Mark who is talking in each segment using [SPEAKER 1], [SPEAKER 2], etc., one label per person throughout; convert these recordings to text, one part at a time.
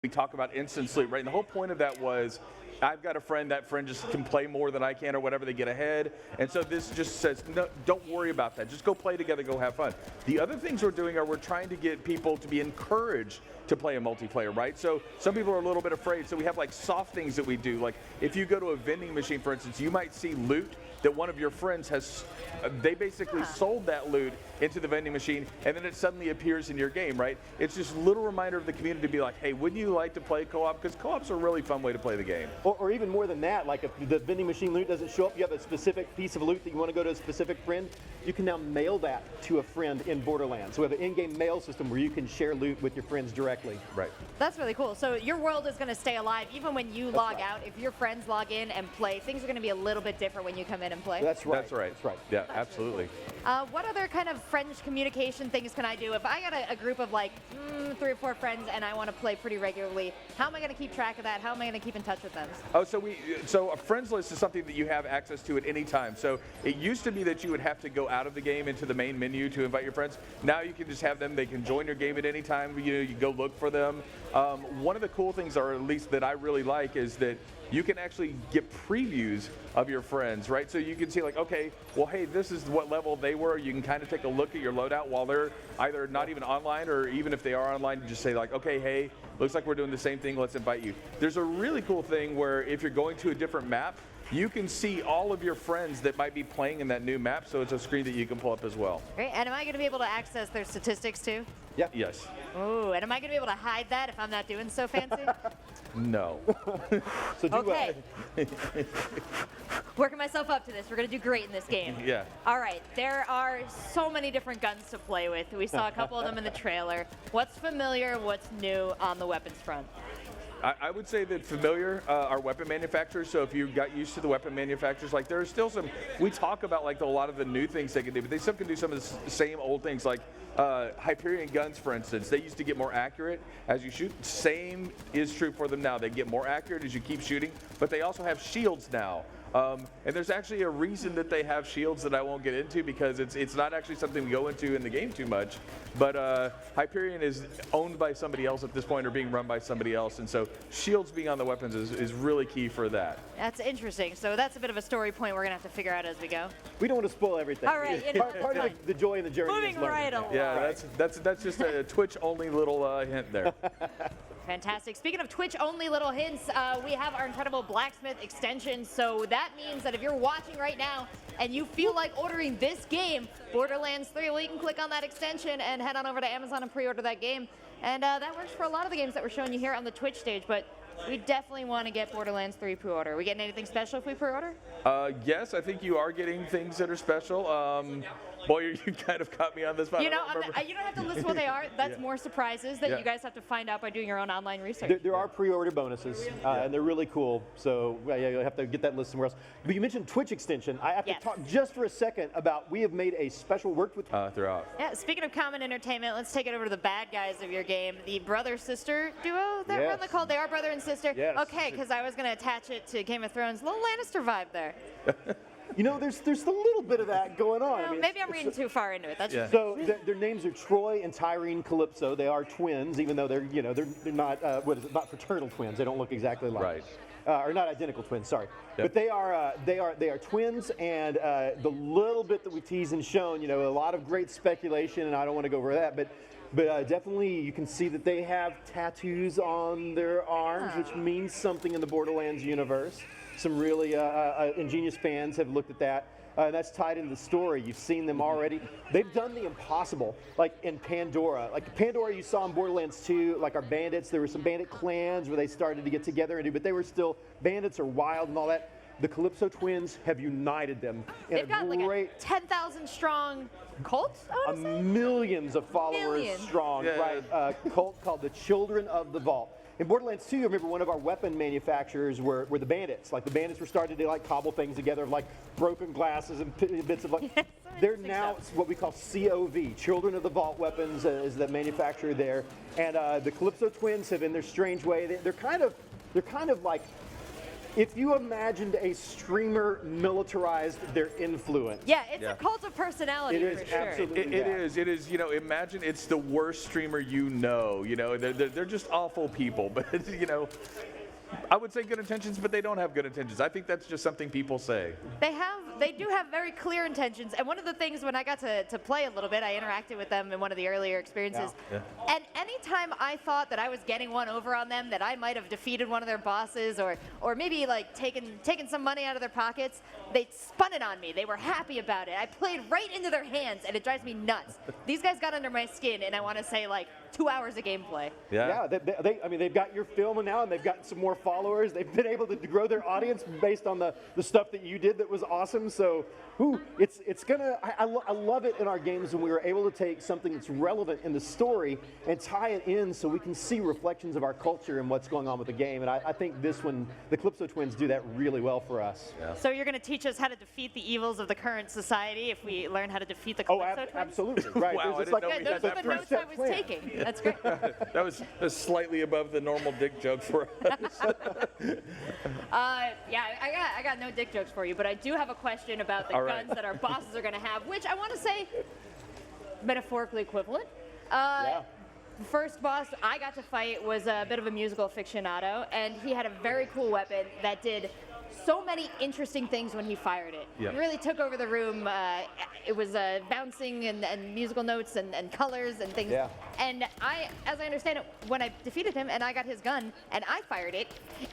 [SPEAKER 1] we talk about instant sleep, right? And the whole point of that was, I've got a friend, that friend just can play more than I can or whatever, they get ahead. And so this just says, no, don't worry about that. Just go play together, go have fun. The other things we're doing are we're trying to get people to be encouraged to play a multiplayer, right? So some people are a little bit afraid. So we have like soft things that we do. Like if you go to a vending machine, for instance, you might see loot that one of your friends has, they basically sold that loot into the vending machine, and then it suddenly appears in your game, right? It's just a little reminder of the community to be like, hey, wouldn't you like to play co-op? Because co-op's a really fun way to play the game.
[SPEAKER 2] Or even more than that, like if the vending machine loot doesn't show up, you have a specific piece of loot that you want to go to a specific friend, you can now mail that to a friend in Borderlands. So we have an in-game mail system where you can share loot with your friends directly.
[SPEAKER 1] Right.
[SPEAKER 3] That's really cool. So your world is going to stay alive even when you log out. If your friends log in and play, things are going to be a little bit different when you come in and play.
[SPEAKER 2] That's right.
[SPEAKER 1] That's right.
[SPEAKER 2] That's right.
[SPEAKER 1] Yeah, absolutely.
[SPEAKER 3] What other kind of friend communication things can I do? If I got a group of like 3 or 4 friends and I want to play pretty regularly, how am I going to keep track of that? How am I going to keep in touch with them?
[SPEAKER 1] Oh, so a friends list is something that you have access to at any time. So it used to be that you would have to go out of the game into the main menu to invite your friends. Now you can just have them, they can join your game at any time. You go look for them. One of the cool things, or at least that I really like, is that you can actually get previews of your friends, right? So you can see like, okay, well, hey, this is what level they were. You can kind of take a look at your loadout while they're either not even online, or even if they are online, you just say like, okay, hey, looks like we're doing the same thing, let's invite you. There's a really cool thing where if you're going to a different map, you can see all of your friends that might be playing in that new map, so it's a screen that you can pull up as well.
[SPEAKER 3] Great. And am I going to be able to access their statistics too?
[SPEAKER 2] Yeah.
[SPEAKER 1] Yes.
[SPEAKER 3] Ooh, and am I going to be able to hide that if I'm not doing so fancy?
[SPEAKER 1] No.
[SPEAKER 2] So do
[SPEAKER 3] Okay. Working myself up to this. We're going to do great in this game.
[SPEAKER 1] Yeah.
[SPEAKER 3] All right. There are so many different guns to play with. We saw a couple of them in the trailer. What's familiar? What's new on the weapons front?
[SPEAKER 1] I would say that familiar are weapon manufacturers. So if you got used to the weapon manufacturers, like there are still some, we talk about like a lot of the new things they can do, but they still can do some of the same old things, like Hyperion guns, for instance. They used to get more accurate as you shoot. Same is true for them now. They get more accurate as you keep shooting, but they also have shields now. And there's actually a reason that they have shields that I won't get into, because it's not actually something we go into in the game too much. But Hyperion is owned by somebody else at this point, or being run by somebody else, and so shields being on the weapons is really key for that.
[SPEAKER 3] That's interesting. So that's a bit of a story point we're going to have to figure out as we go.
[SPEAKER 2] We don't want to spoil everything.
[SPEAKER 3] All right,
[SPEAKER 2] Part of the joy and the journey
[SPEAKER 3] Moving
[SPEAKER 2] is learning.
[SPEAKER 3] right along.
[SPEAKER 1] Yeah, that's just a Twitch-only little hint there.
[SPEAKER 3] Fantastic. Speaking of Twitch-only little hints, we have our incredible blacksmith extension. So that means that if you're watching right now and you feel like ordering this game, Borderlands 3, well, you can click on that extension and head on over to Amazon and pre-order that game. And that works for a lot of the games that we're showing you here on the Twitch stage, but we definitely want to get Borderlands 3 pre-order. Are we getting anything special if we pre-order?
[SPEAKER 1] Yes, I think you are getting things that are special. Boy, you kind of caught me on this spot.
[SPEAKER 3] You know, you don't have to list what they are. That's
[SPEAKER 1] Yeah.
[SPEAKER 3] more surprises that
[SPEAKER 1] Yeah.
[SPEAKER 3] you guys have to find out by doing your own online research.
[SPEAKER 2] There are pre-order bonuses, and they're really cool. So yeah, you'll have to get that list somewhere else. But you mentioned Twitch extension. I have
[SPEAKER 3] Yes.
[SPEAKER 2] to talk just for a second about, we have made a special, worked with
[SPEAKER 1] Throughout.
[SPEAKER 3] Yeah, speaking of common entertainment, let's take it over to the bad guys of your game, the brother-sister duo that run the
[SPEAKER 2] Yes.
[SPEAKER 3] call. They are brother and sister.
[SPEAKER 2] Yes.
[SPEAKER 3] Okay, because I was going to attach it to Game of Thrones. Little Lannister vibe there.
[SPEAKER 2] You know, there's a little bit of that going on.
[SPEAKER 3] Well, maybe I'm reading too far into it. That's just
[SPEAKER 2] So their names are Troy and Tyrene Calypso. They are twins, even though they're not not fraternal twins. They don't look exactly alike.
[SPEAKER 1] Right.
[SPEAKER 2] Or not identical twins. Sorry.
[SPEAKER 1] Yep.
[SPEAKER 2] But they are twins, and the little bit that we teased and shown, a lot of great speculation, and I don't want to go over that, but definitely you can see that they have tattoos on their arms, which means something in the Borderlands universe. Some really ingenious fans have looked at that. That's tied into the story. You've seen them already. They've done the impossible, like in Pandora. Like Pandora you saw in Borderlands 2, like our bandits, there were some bandit clans where they started to get together and do, but they were still, bandits are wild and all that. The Calypso twins have united them in
[SPEAKER 3] they've got like a
[SPEAKER 2] great
[SPEAKER 3] 10,000 strong cult, I want to say.
[SPEAKER 2] millions of followers
[SPEAKER 3] Million.
[SPEAKER 2] strong,
[SPEAKER 1] Yeah.
[SPEAKER 2] right? Cult called the Children of the Vault. In Borderlands 2, remember one of our weapon manufacturers were the bandits. Like the bandits were starting to like cobble things together, like broken glasses and bits of like.
[SPEAKER 3] Yes,
[SPEAKER 2] They're
[SPEAKER 3] I think
[SPEAKER 2] now
[SPEAKER 3] so.
[SPEAKER 2] what we call COV, Children of the Vault Weapons, is the manufacturer there. And the Calypso twins have, in their strange way, they're kind of like if you imagined a streamer militarized their influence.
[SPEAKER 3] Yeah, it's a cult of personality
[SPEAKER 2] It is
[SPEAKER 3] for sure.
[SPEAKER 2] absolutely
[SPEAKER 1] It is. You know, imagine it's the worst streamer you know. You know, they're just awful people. But you know, I would say good intentions, but they don't have good intentions. I think that's just something people say.
[SPEAKER 3] They do have very clear intentions. And one of the things when I got to play a little bit, I interacted with them in one of the earlier experiences.
[SPEAKER 1] Yeah.
[SPEAKER 3] And anytime I thought that I was getting one over on them, that I might have defeated one of their bosses or maybe like taken some money out of their pockets, they spun it on me. They were happy about it. I played right into their hands, and it drives me nuts. These guys got under my skin, and I want to say like 2 hours of gameplay.
[SPEAKER 2] Yeah, I mean, they've got your film now, and they've got some more followers. They've been able to grow their audience based on the stuff that you did that was awesome. So, it's gonna. I love it in our games when we were able to take something that's relevant in the story and tie it in so we can see reflections of our culture and what's going on with the game. And I think this one, the Calypso twins, do that really well for us.
[SPEAKER 1] Yeah.
[SPEAKER 3] So you're going to teach us how to defeat the evils of the current society if we learn how to defeat the Calypso twins?
[SPEAKER 2] Absolutely. Right.
[SPEAKER 1] Wow,
[SPEAKER 2] There's
[SPEAKER 1] I didn't know we
[SPEAKER 3] Yeah,
[SPEAKER 1] had
[SPEAKER 3] those
[SPEAKER 1] that
[SPEAKER 3] are the notes I was
[SPEAKER 2] plan.
[SPEAKER 3] taking. That's great.
[SPEAKER 1] That was slightly above the normal dick joke for us.
[SPEAKER 3] Yeah, I got no dick jokes for you, but I do have a question about the
[SPEAKER 1] All right.
[SPEAKER 3] guns that our bosses are going to have, which I want to say metaphorically equivalent.
[SPEAKER 2] Yeah.
[SPEAKER 3] The first boss I got to fight was a bit of a musical aficionado, and he had a very cool weapon that did so many interesting things when he fired it.
[SPEAKER 1] Yeah.
[SPEAKER 3] It really took over the room. It was bouncing and musical notes and colors and things.
[SPEAKER 2] Yeah.
[SPEAKER 3] And as I understand it, when I defeated him and I got his gun and I fired it,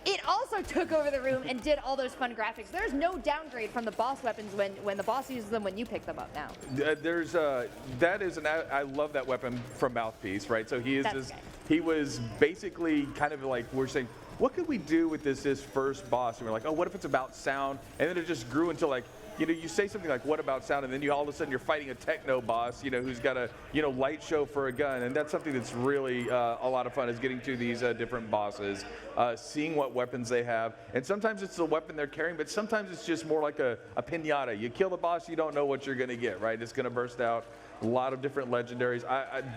[SPEAKER 3] it also took over the room and did all those fun graphics. There's no downgrade from the boss weapons when the boss uses them when you pick them up now.
[SPEAKER 1] I love that weapon from Mouthpiece, right? So
[SPEAKER 3] That's okay.
[SPEAKER 1] he was basically kind of like, we're saying, what could we do with this first boss? And we're like, oh, what if it's about sound? And then it just grew into like, you know, you say something like, what about sound? And then you all of a sudden you're fighting a techno boss, you know, who's got a, you know, light show for a gun. And that's something that's really a lot of fun, is getting to these different bosses, seeing what weapons they have. And sometimes it's the weapon they're carrying, but sometimes it's just more like a pinata. You kill the boss, you don't know what you're going to get, right? It's going to burst out. A lot of different legendaries.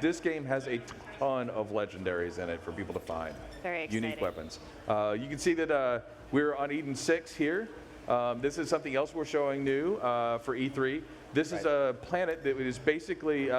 [SPEAKER 1] This game has a ton of legendaries in it for people to find.
[SPEAKER 3] Very exciting.
[SPEAKER 1] Unique weapons. You can see that we're on Eden 6 here. This is something else we're showing new for E3. This is a planet that is basically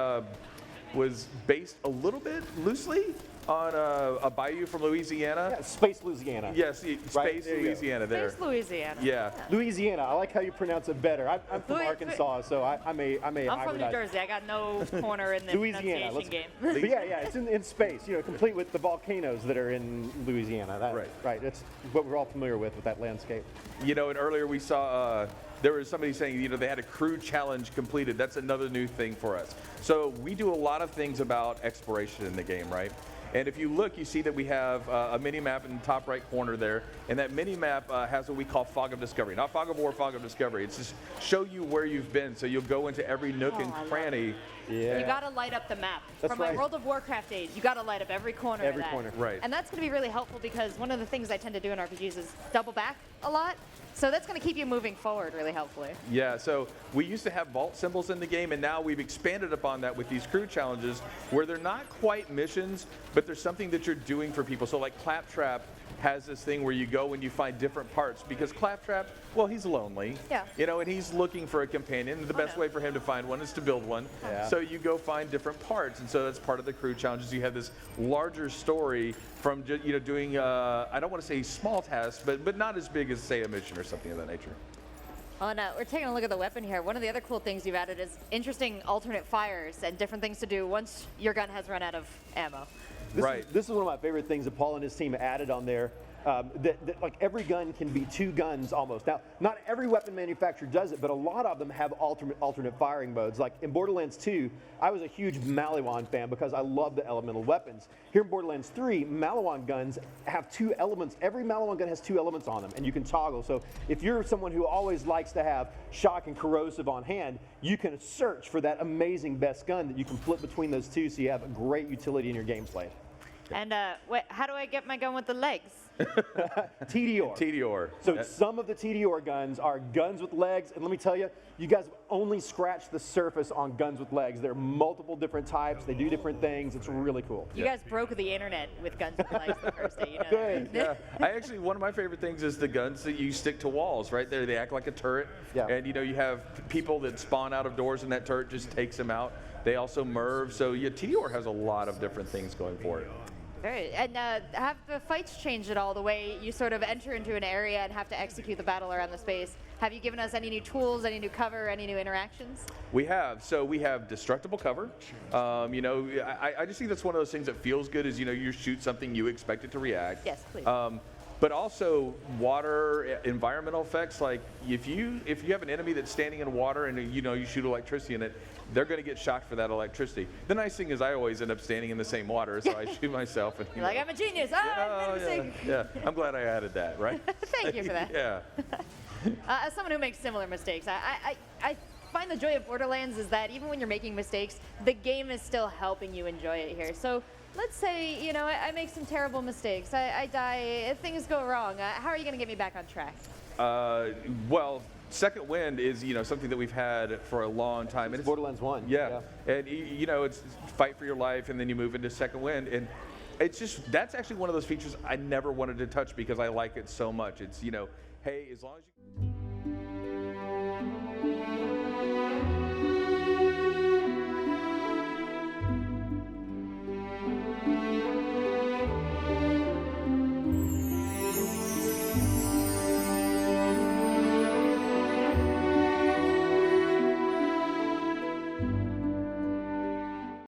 [SPEAKER 1] was based a little bit loosely on a bayou from Louisiana.
[SPEAKER 2] Yeah, Space Louisiana.
[SPEAKER 1] Yes,
[SPEAKER 2] Right,
[SPEAKER 1] Space
[SPEAKER 2] there you go.
[SPEAKER 1] Louisiana there.
[SPEAKER 3] Space Louisiana.
[SPEAKER 1] Yeah.
[SPEAKER 2] Louisiana. I like how you pronounce it better. I'm from
[SPEAKER 3] Louis-
[SPEAKER 2] Arkansas, so I may
[SPEAKER 3] I'm from New
[SPEAKER 2] hybridize.
[SPEAKER 3] Jersey. I got no corner in the
[SPEAKER 2] Louisiana.
[SPEAKER 3] pronunciation game.
[SPEAKER 2] But yeah, it's in space. You know, complete with the volcanoes that are in Louisiana.
[SPEAKER 1] Right.
[SPEAKER 2] It's what we're all familiar with that landscape.
[SPEAKER 1] You know, and earlier we saw there was somebody saying, you know, they had a crew challenge completed. That's another new thing for us. So we do a lot of things about exploration in the game, right? And if you look, you see that we have a mini map in the top right corner there, and that mini map has what we call Fog of Discovery. Not Fog of War, Fog of Discovery. It's just show you where you've been, so you'll go into every nook and
[SPEAKER 3] I love
[SPEAKER 1] cranny.
[SPEAKER 2] Yeah.
[SPEAKER 3] You got to light up the map.
[SPEAKER 2] That's
[SPEAKER 3] From my
[SPEAKER 2] right.
[SPEAKER 3] World of Warcraft days, you got to light up every corner
[SPEAKER 2] Every
[SPEAKER 3] of that.
[SPEAKER 2] corner.
[SPEAKER 1] Right.
[SPEAKER 3] And that's going to be really helpful because one of the things I tend to do in RPGs is double back a lot. So that's going to keep you moving forward really helpfully.
[SPEAKER 1] Yeah, so we used to have vault symbols in the game, and now we've expanded upon that with these crew challenges where they're not quite missions, but there's something that you're doing for people. So like Claptrap has this thing where you go and you find different parts, because Claptrap, well, he's lonely.
[SPEAKER 3] Yeah.
[SPEAKER 1] You know, and he's looking for a companion. The best way for him to find one is to build one.
[SPEAKER 2] Yeah.
[SPEAKER 1] So you go find different parts, and so that's part of the crew challenges. You have this larger story from, you know, doing, I don't want to say small tasks, but not as big as, say, a mission or something of that nature.
[SPEAKER 3] Oh no, we're taking a look at the weapon here. One of the other cool things you've added is interesting alternate fires and different things to do once your gun has run out of ammo.
[SPEAKER 2] This is one of my favorite things that Paul and his team added on there. That like every gun can be two guns almost. Now, not every weapon manufacturer does it, but a lot of them have alternate firing modes. Like in Borderlands 2, I was a huge Maliwan fan because I love the elemental weapons. Here in Borderlands 3, Maliwan guns have two elements. Every Maliwan gun has two elements on them, and you can toggle. So if you're someone who always likes to have shock and corrosive on hand, you can search for that amazing best gun that you can flip between those two, so you have a great utility in your gameplay.
[SPEAKER 3] And how do I get my gun with the legs?
[SPEAKER 2] TDR.
[SPEAKER 1] TDR.
[SPEAKER 2] So some of the TDR guns are guns with legs, and let me tell you, you guys have only scratched the surface on guns with legs. There are multiple different types. They do different things. It's really cool.
[SPEAKER 3] You guys broke the internet with guns with legs the first day. You know
[SPEAKER 2] Good.
[SPEAKER 1] Yeah, one of my favorite things is the guns that you stick to walls. Right there, they act like a turret.
[SPEAKER 2] Yeah.
[SPEAKER 1] And you have people that spawn out of doors, and that turret just takes them out. They also MIRV. So yeah, TDR has a lot of different things going for it.
[SPEAKER 3] Very. And have the fights changed at all? The way you sort of enter into an area and have to execute the battle around the space. Have you given us any new tools, any new cover, any new interactions?
[SPEAKER 1] We have. So we have destructible cover. I just think that's one of those things that feels good is, you shoot something, you expect it to react.
[SPEAKER 3] Yes, please.
[SPEAKER 1] But also water, environmental effects. Like if you have an enemy that's standing in water and you shoot electricity in it, they're going to get shocked for that electricity. The nice thing is I always end up standing in the same water, so I shoot myself. And,
[SPEAKER 3] You're like, I'm a genius. I made a mistake.
[SPEAKER 1] Yeah, I'm glad I added that, right?
[SPEAKER 3] Thank you for that.
[SPEAKER 1] Yeah.
[SPEAKER 3] As someone who makes similar mistakes, I find the joy of Borderlands is that even when you're making mistakes, the game is still helping you enjoy it here. So let's say, I make some terrible mistakes. I die, things go wrong. How are you going to get me back on track?
[SPEAKER 1] Well, Second Wind is, something that we've had for a long time.
[SPEAKER 2] It's Borderlands 1.
[SPEAKER 1] Yeah. And, it's fight for your life, and then you move into Second Wind. And that's actually one of those features I never wanted to touch because I like it so much. It's, hey, as long as you...